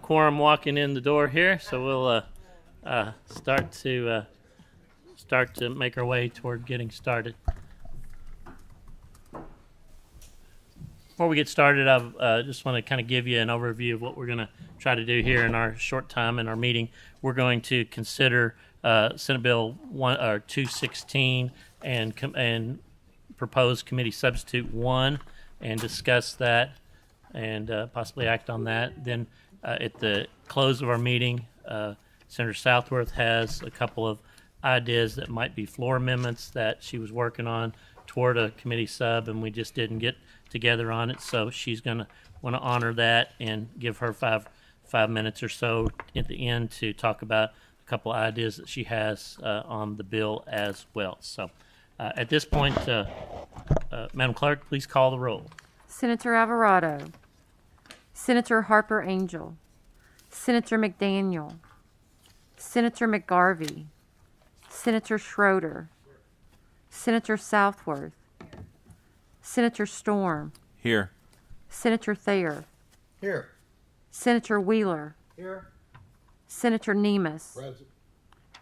quorum walking in the door here, so we'll start to make our way toward getting started. Before we get started, I just want to kind of give you an overview of what we're going to try to do here in our short time in our meeting. We're going to consider Senate Bill 216 and proposed committee substitute 1 and discuss that and possibly act on that. Then at the close of our meeting, Senator Southworth has a couple of ideas that might be floor amendments that she was working on toward a committee sub, and we just didn't get together on it. So she's going to want to honor that and give her five minutes or so at the end to talk about a couple of ideas that she has on the bill as well. So at this point, Madam Clerk, please call the roll. Senator Alvarado, Senator Harper Angel, Senator McDaniel, Senator McGarvey, Senator Schroeder, Senator Southworth, Senator Storm. Here. Senator Thayer. Here. Senator Wheeler. Here. Senator Nemes. Present.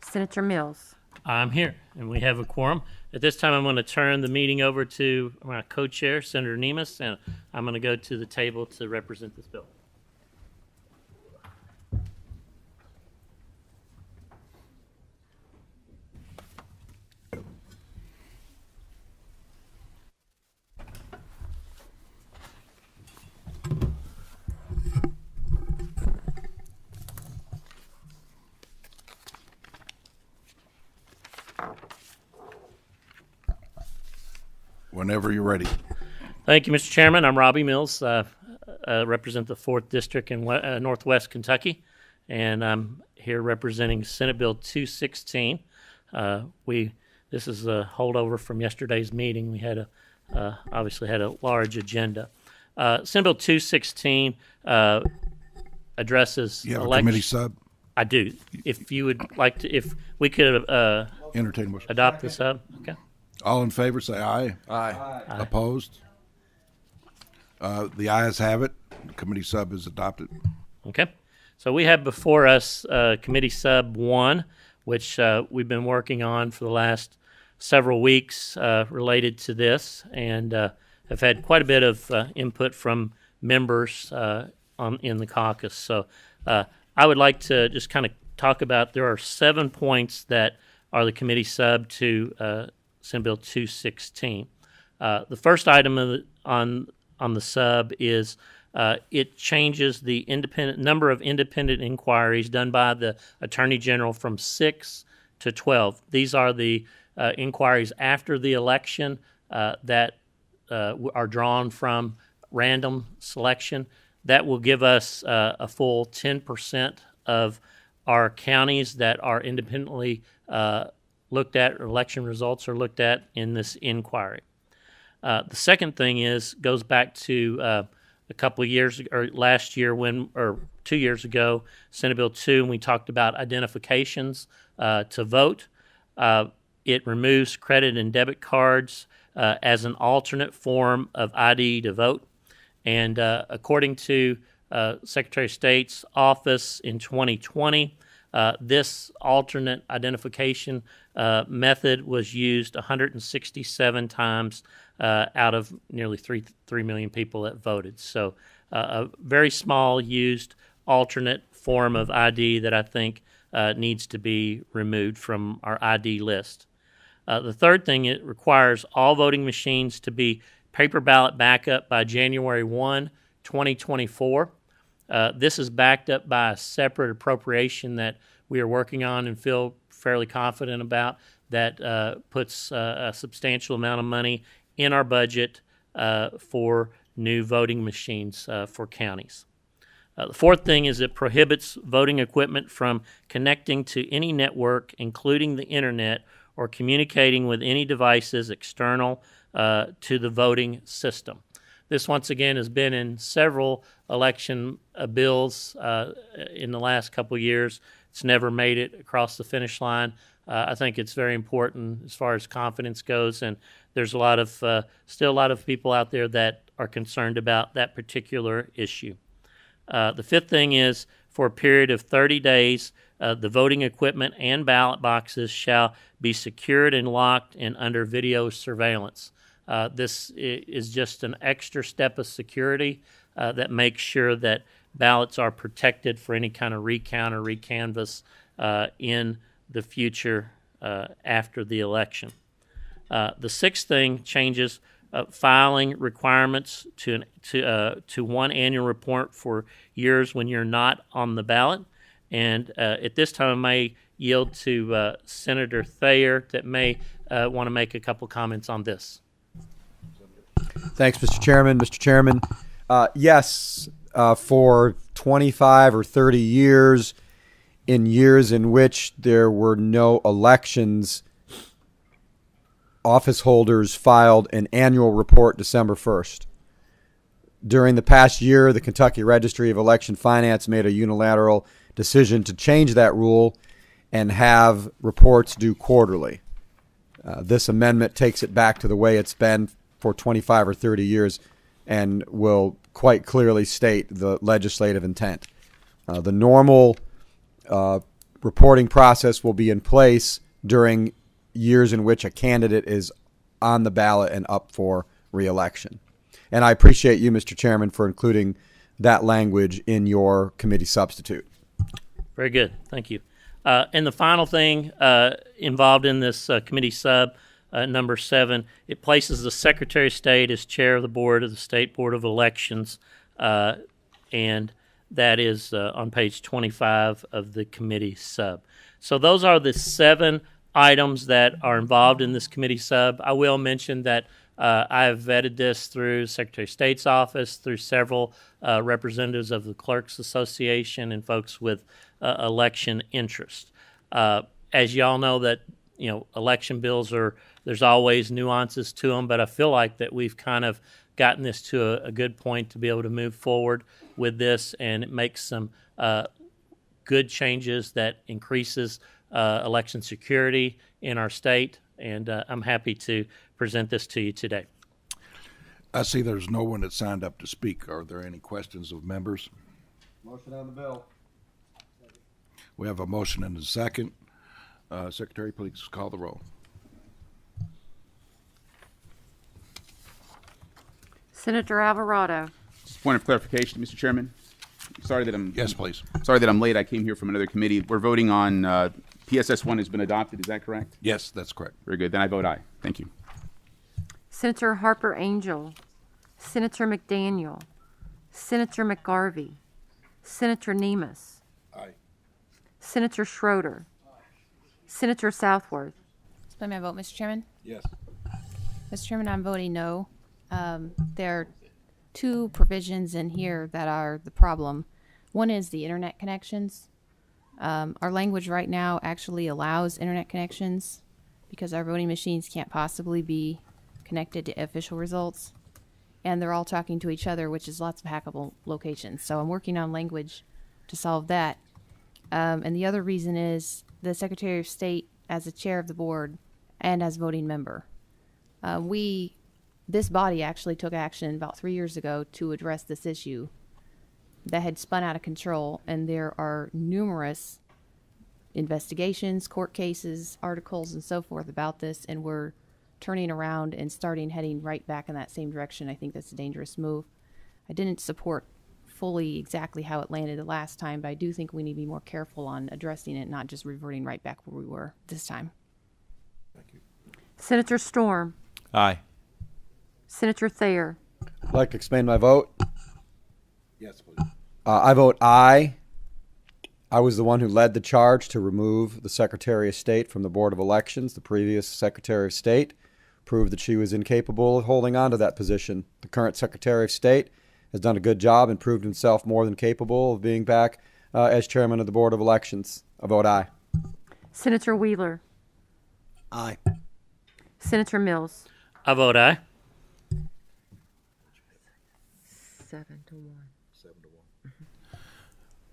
Senator Mills. I'm here, and we have a quorum. At this time, I'm going to turn the meeting over to my co-chair, Senator Nemes, and I'm going to go to the table to represent this bill. Whenever you're ready. Thank you, Mr. Chairman. I'm Robbie Mills. Represent the 4th District in Northwest Kentucky, and I'm here representing Senate Bill 216. This is a holdover from yesterday's meeting. We had obviously had a large agenda. Senate Bill 216 addresses You have a committee sub? I do. If you would like to, if we could Entertain motion. adopt the sub, okay. All in favor, say aye. Aye. Opposed? The ayes have it. The committee sub is adopted. Okay. So we have before us Committee Sub 1, which we've been working on for the last several weeks related to this, and have had quite a bit of input from members in the caucus. So I would like to just kind of talk about, there are 7 points that are the committee sub to Senate Bill 216. The first item on the sub is it changes the number of independent inquiries done by the Attorney General from 6 to 12. These are the inquiries after the election that are drawn from random selection. That will give us a full 10% of our counties that are independently looked at, or election results are looked at in this inquiry. The second thing goes back to a couple of years, or last year or 2 years ago, Senate Bill 2, and we talked about identifications to vote. It removes credit and debit cards as an alternate form of ID to vote. And according to Secretary of State's office in 2020, this alternate identification method was used 167 times out of nearly 3 million people that voted. So a very small used alternate form of ID that I think needs to be removed from our ID list. The third thing, it requires all voting machines to be paper ballot backup by January 1, 2024. This is backed up by a separate appropriation that we are working on and feel fairly confident about that puts a substantial amount of money in our budget for new voting machines for counties. The fourth thing is it prohibits voting equipment from connecting to any network, including the internet, or communicating with any devices external to the voting system. This, once again, has been in several election bills in the last couple of years. It's never made it across the finish line. I think it's very important as far as confidence goes, and there's still a lot of people out there that are concerned about that particular issue. The fifth thing is for a period of 30 days. The voting equipment and ballot boxes shall be secured and locked and under video surveillance. This is just an extra step of security that makes sure that ballots are protected for any kind of recount or recanvass in the future after the election. The sixth thing changes filing requirements to one annual report for years when you're not on the ballot. And at this time, I may yield to Senator Thayer that may want to make a couple comments on this. Thanks, Mr. Chairman. Mr. Chairman, yes, for 25 or 30 years, in years in which there were no elections, office holders filed an annual report December 1st. During the past year, the Kentucky Registry of Election Finance made a unilateral decision to change that rule and have reports due quarterly. This amendment takes it back to the way it's been for 25 or 30 years and will quite clearly state the legislative intent. The normal reporting process will be in place during years in which a candidate is on the ballot and up for re-election. And I appreciate you, Mr. Chairman, for including that language in your committee substitute. Very good. Thank you. And the final thing involved in this committee sub, number 7, it places the Secretary of State as chair of the board of the State Board of Elections, and that is on page 25 of the committee sub. So those are the 7 items that are involved in this committee sub. I will mention that I have vetted this through Secretary of State's office, through several representatives of the Clerks Association and folks with election interest. As y'all know, that election bills there's always nuances to them, but I feel like that we've kind of gotten this to a good point to be able to move forward with this, and it makes some good changes that increases election security in our state, and I'm happy to present this to you today. I see there's no one that signed up to speak. Are there any questions of members? Motion on the bill. We have a motion and a second. Secretary, please call the roll. Senator Alvarado. Just point of clarification, Mr. Chairman. Sorry that I'm Yes, please. sorry that I'm late. I came here from another committee. We're voting on PSS 1 has been adopted. Is that correct? Yes, that's correct. Very good. Then I vote aye. Thank you. Senator Harper Angel. Senator McDaniel. Senator McGarvey. Senator Nemus. Aye. Senator Schroeder. Senator Southworth. Display my vote, Mr. Chairman. Yes. Mr. Chairman, I'm voting no. There are 2 provisions in here that are the problem. One is the internet connections. Our language right now actually allows internet connections because our voting machines can't possibly be connected to official results. And they're all talking to each other, which is lots of hackable locations. So I'm working on language to solve that. And the other reason is the Secretary of State, as the chair of the board and as voting member, this body actually took action about 3 years ago to address this issue that had spun out of control, and there are numerous investigations, court cases, articles, and so forth about this, and we're turning around and heading right back in that same direction. I think that's a dangerous move. I didn't support fully exactly how it landed the last time, but I do think we need to be more careful on addressing it, not just reverting right back where we were this time. Senator Storm. Aye. Senator Thayer. I'd like to explain my vote. Yes, please. I vote aye. I was the one who led the charge to remove the Secretary of State from the Board of Elections. The previous Secretary of State proved that she was incapable of holding on to that position. The current Secretary of State has done a good job and proved himself more than capable of being back as chairman of the Board of Elections. I vote aye. Senator Wheeler. Aye. Senator Mills. I vote aye. 7-1.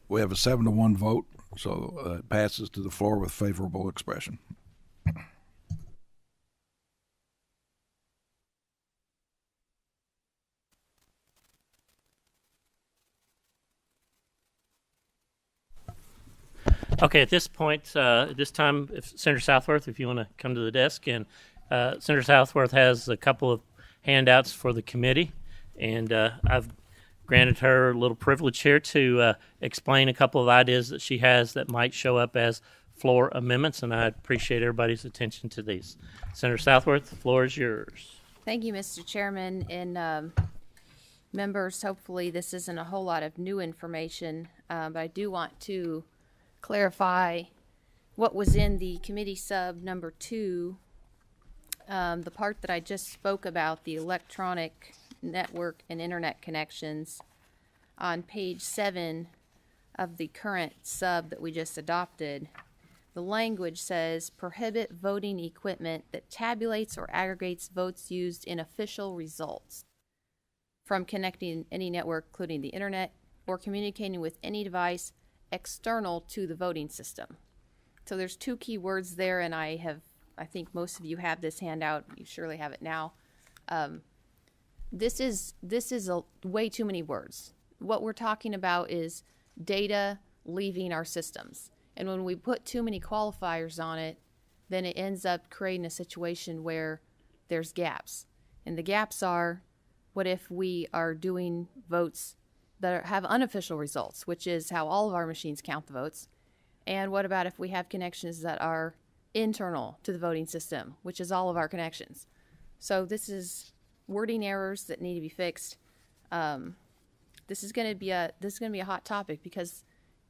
We have a 7-1 vote, so it passes to the floor with favorable expression. Okay, at this point, at this time, if Senator Southworth, if you want to come to the desk, and Senator Southworth has a couple of handouts for the committee, and I've granted her a little privilege here to explain a couple of ideas that she has that might show up as floor amendments, and I appreciate everybody's attention to these. Senator Southworth, the floor is yours. Thank you, Mr. Chairman, and members. Hopefully this isn't a whole lot of new information, but I do want to clarify what was in the committee sub number 2, the part that I just spoke about, the electronic network and internet connections. On page 7 of the current sub that we just adopted, the language says prohibit voting equipment that tabulates or aggregates votes used in official results from connecting any network, including the internet, or communicating with any device external to the voting system. So there's 2 key words there, and I think most of you have this handout. You surely have it now. This is way too many words. What we're talking about is data leaving our systems. And when we put too many qualifiers on it, then it ends up creating a situation where there's gaps. And the gaps are, what if we are doing votes that have unofficial results, which is how all of our machines count the votes? And what about if we have connections that are internal to the voting system, which is all of our connections? So this is wording errors that need to be fixed. This is going to be a hot topic because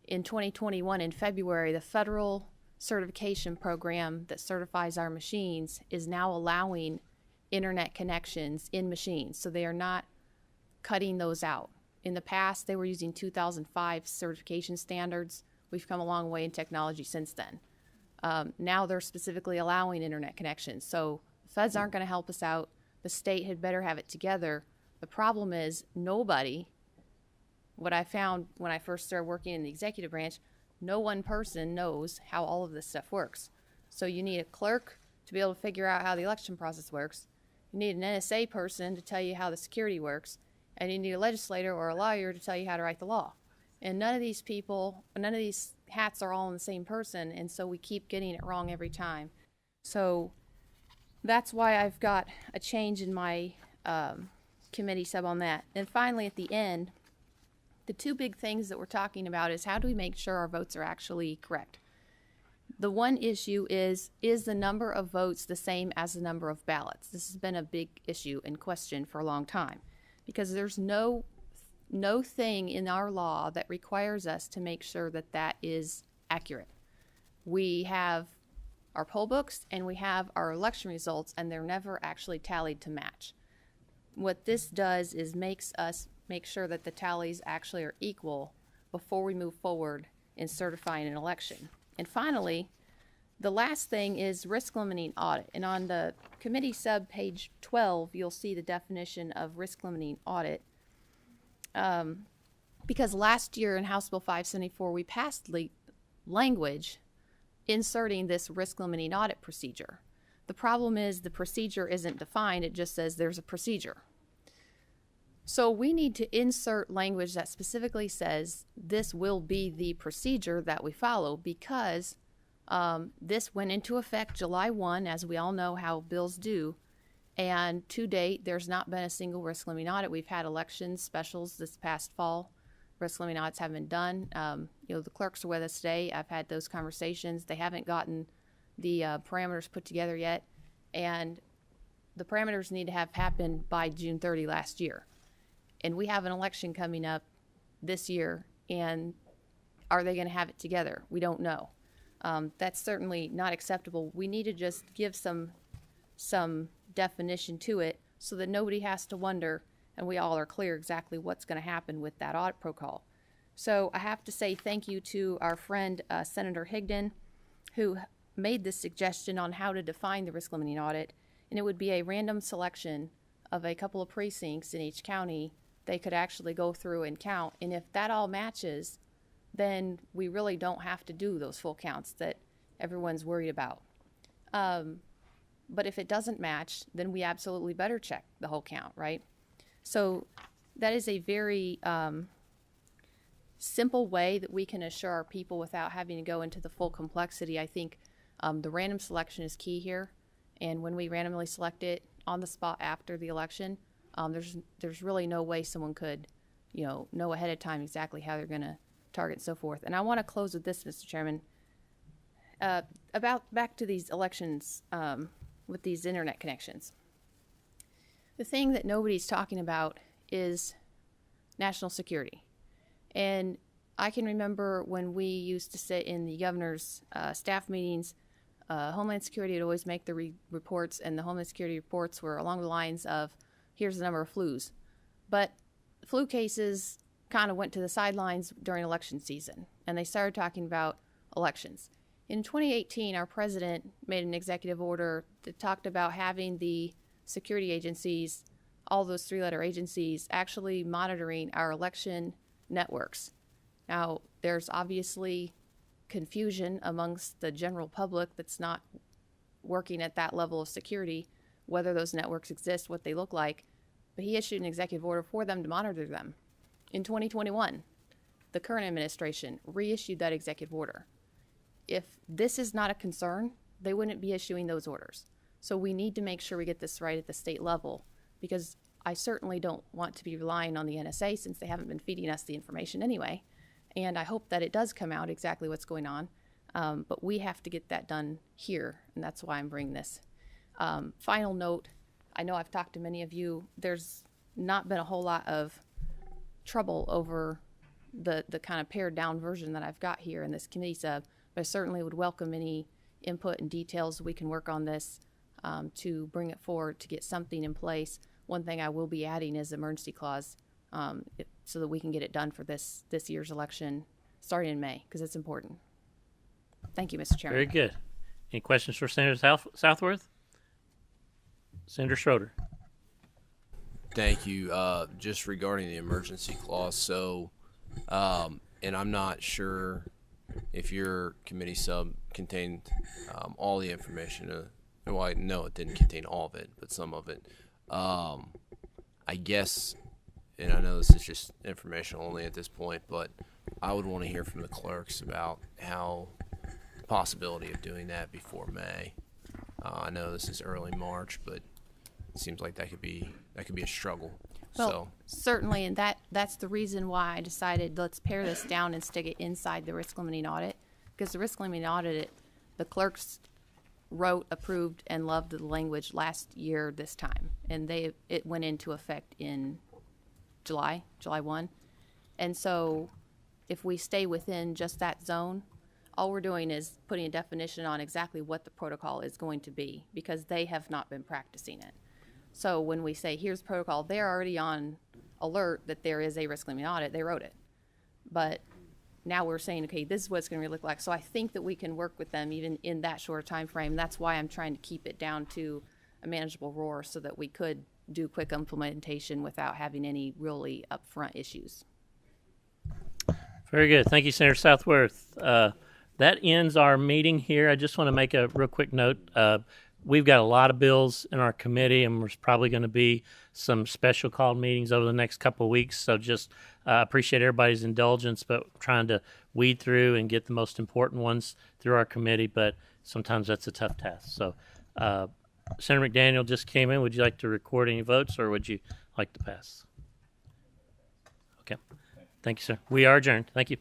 in 2021, in February, the federal certification program that certifies our machines is now allowing internet connections in machines. So they are not cutting those out. In the past, they were using 2005 certification standards. We've come a long way in technology since then. Now they're specifically allowing internet connections. So the feds aren't going to help us out. The state had better have it together. The problem is what I found when I first started working in the executive branch, no one person knows how all of this stuff works. So you need a clerk to be able to figure out how the election process works. You need an NSA person to tell you how the security works. And you need a legislator or a lawyer to tell you how to write the law. And none of these hats are all in the same person, and so we keep getting it wrong every time. So that's why I've got a change in my committee sub on that. And finally, at the end, the 2 big things that we're talking about is how do we make sure our votes are actually correct? The one issue is the number of votes the same as the number of ballots? This has been a big issue and question for a long time, because there's no thing in our law that requires us to make sure that that is accurate. We have our poll books and we have our election results, and they're never actually tallied to match. What this does is makes us make sure that the tallies actually are equal before we move forward in certifying an election. And finally, the last thing is risk limiting audit. And on the committee sub page 12, you'll see the definition of risk limiting audit. Because last year in House Bill 574, we passed language inserting this risk limiting audit procedure. The problem is the procedure isn't defined. It just says there's a procedure. So we need to insert language that specifically says this will be the procedure that we follow, because this went into effect July 1, as we all know how bills do. And to date, there's not been a single risk limiting audit. We've had election specials this past fall. Risk limiting audits haven't been done. The clerks are with us today. I've had those conversations. They haven't gotten the parameters put together yet. And the parameters need to have happened by June 30 last year. And we have an election coming up this year, and are they going to have it together? We don't know. That's certainly not acceptable. We need to just give some definition to it so that nobody has to wonder, and we all are clear exactly what's going to happen with that audit protocol. So I have to say thank you to our friend Senator Higdon, who made this suggestion on how to define the risk limiting audit, and it would be a random selection of a couple of precincts in each county. They could actually go through and count, and if that all matches, then we really don't have to do those full counts that everyone's worried about. But if it doesn't match, then we absolutely better check the whole count, right? So that is a very simple way that we can assure our people without having to go into the full complexity, I think the random selection is key here. And when we randomly select it on the spot after the election, there's really no way someone could, know ahead of time exactly how they're going to target and so forth. And I want to close with this, Mr. Chairman. About back to these elections with these internet connections. The thing that nobody's talking about is national security. And I can remember when we used to sit in the governor's staff meetings, Homeland Security would always make the reports, and the Homeland Security reports were along the lines of, here's the number of flus. But flu cases kind of went to the sidelines during election season, and they started talking about elections. In 2018, our president made an executive order that talked about having the security agencies, all those three-letter agencies, actually monitoring our election networks. Now, there's obviously confusion amongst the general public that's not working at that level of security, whether those networks exist, what they look like, but he issued an executive order for them to monitor them. In 2021, the current administration reissued that executive order. If this is not a concern, they wouldn't be issuing those orders. So we need to make sure we get this right at the state level, because I certainly don't want to be relying on the NSA since they haven't been feeding us the information anyway. And I hope that it does come out exactly what's going on. But we have to get that done here, and that's why I'm bringing this. Final note, I know I've talked to many of you. There's not been a whole lot of trouble over the kind of pared down version that I've got here in this committee sub, but I certainly would welcome any input and details. We can work on this to bring it forward to get something in place. One thing I will be adding is emergency clause so that we can get it done for this year's election starting in May, because it's important. Thank you, Mr. Chairman. Very good. Any questions for Senator Southworth? Senator Schroeder. Thank you. Just regarding the emergency clause, so, and I'm not sure if your committee sub contained all the information. Well, I know it didn't contain all of it, but some of it. I guess, and I know this is just informational only at this point, but I would want to hear from the clerks about how the possibility of doing that before May. I know this is early March, but it seems like that could be a struggle. Well, certainly, and that's the reason why I decided let's pare this down and stick it inside the risk limiting audit, because the risk limiting audit, the clerks wrote, approved, and loved the language last year this time, and it went into effect in July 1. And so if we stay within just that zone, all we're doing is putting a definition on exactly what the protocol is going to be, because they have not been practicing it. So when we say here's protocol, they're already on alert that there is a risk limiting audit. They wrote it. But now we're saying, okay, this is what it's going to look like. So I think that we can work with them even in that short time frame. That's why I'm trying to keep it down to a manageable roar so that we could do quick implementation without having any really upfront issues. Very good. Thank you, Senator Southworth. That ends our meeting here. I just want to make a real quick note. We've got a lot of bills in our committee, and there's probably going to be some special called meetings over the next couple of weeks. So just appreciate everybody's indulgence, but trying to weed through and get the most important ones through our committee. But sometimes that's a tough task. So Senator McDaniel just came in. Would you like to record any votes, or would you like to pass? Okay. Thank you, sir. We are adjourned. Thank you.